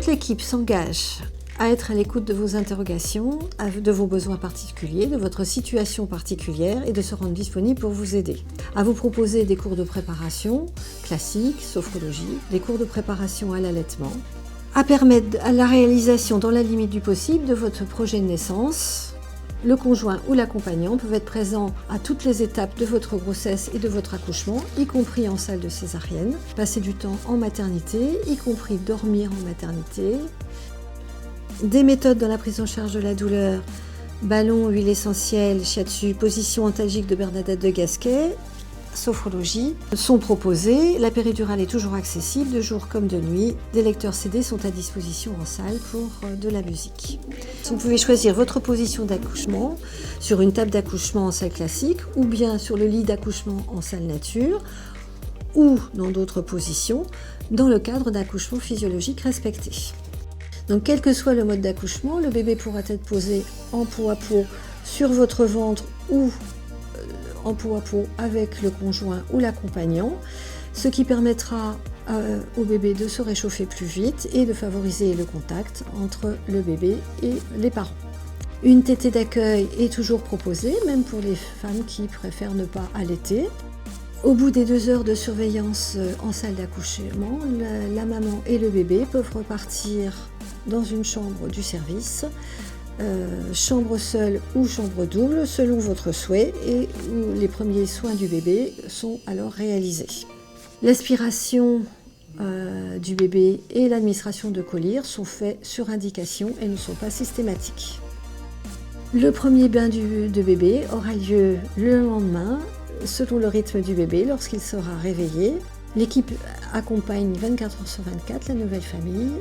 Toute l'équipe s'engage à être à l'écoute de vos interrogations, de vos besoins particuliers, de votre situation particulière et de se rendre disponible pour vous aider. À vous proposer des cours de préparation classiques, sophrologie, des cours de préparation à l'allaitement, à permettre à la réalisation dans la limite du possible de votre projet de naissance. Le conjoint ou l'accompagnant peuvent être présents à toutes les étapes de votre grossesse et de votre accouchement, y compris en salle de césarienne, passer du temps en maternité, y compris dormir en maternité. Des méthodes dans la prise en charge de la douleur, ballon, huile essentielle, shiatsu, position antalgique de Bernadette de Gasquet, sophrologie, sont proposées. La péridurale est toujours accessible, de jour comme de nuit. Des lecteurs CD sont à disposition en salle pour de la musique. Vous pouvez choisir votre position d'accouchement sur une table d'accouchement en salle classique ou bien sur le lit d'accouchement en salle nature ou dans d'autres positions dans le cadre d'accouchement physiologique respecté. Donc quel que soit le mode d'accouchement, le bébé pourra être posé en peau à peau sur votre ventre ou en peau à peau avec le conjoint ou l'accompagnant, ce qui permettra au bébé de se réchauffer plus vite et de favoriser le contact entre le bébé et les parents. Une tétée d'accueil est toujours proposée, même pour les femmes qui préfèrent ne pas allaiter. Au bout des 2 heures de surveillance en salle d'accouchement, la maman et le bébé peuvent repartir dans une chambre du service, chambre seule ou chambre double, selon votre souhait, et où les premiers soins du bébé sont alors réalisés. L'aspiration du bébé et l'administration de collyre sont faits sur indication et ne sont pas systématiques. Le premier bain de bébé aura lieu le lendemain, selon le rythme du bébé, lorsqu'il sera réveillé. L'équipe accompagne 24 heures sur 24 la nouvelle famille,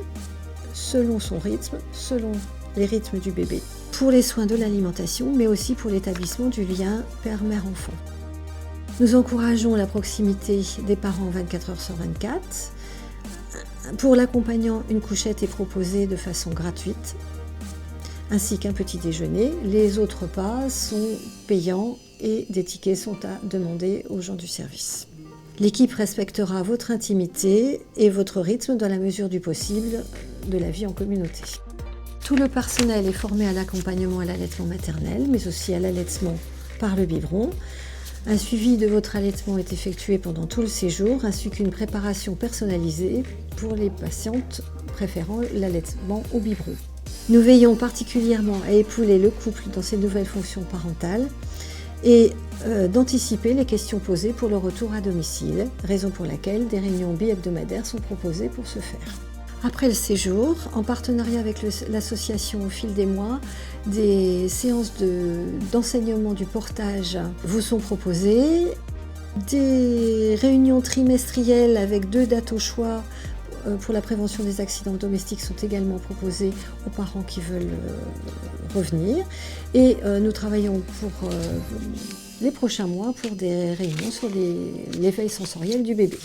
selon son rythme, selon les rythmes du bébé, pour les soins de l'alimentation, mais aussi pour l'établissement du lien père-mère-enfant. Nous encourageons la proximité des parents 24 heures sur 24. Pour l'accompagnant, une couchette est proposée de façon gratuite, ainsi qu'un petit déjeuner. Les autres repas sont payants et des tickets sont à demander aux gens du service. L'équipe respectera votre intimité et votre rythme dans la mesure du possible de la vie en communauté. Tout le personnel est formé à l'accompagnement à l'allaitement maternel, mais aussi à l'allaitement par le biberon. Un suivi de votre allaitement est effectué pendant tout le séjour, ainsi qu'une préparation personnalisée pour les patientes préférant l'allaitement au biberon. Nous veillons particulièrement à épauler le couple dans ses nouvelles fonctions parentales et d'anticiper les questions posées pour le retour à domicile, raison pour laquelle des réunions bi-hebdomadaires sont proposées pour ce faire. Après le séjour, en partenariat avec l'association au fil des mois, des séances d'enseignement du portage vous sont proposées. Des réunions trimestrielles avec 2 dates au choix pour la prévention des accidents domestiques sont également proposées aux parents qui veulent revenir. Et nous travaillons pour les prochains mois pour des réunions sur l'éveil sensoriel du bébé.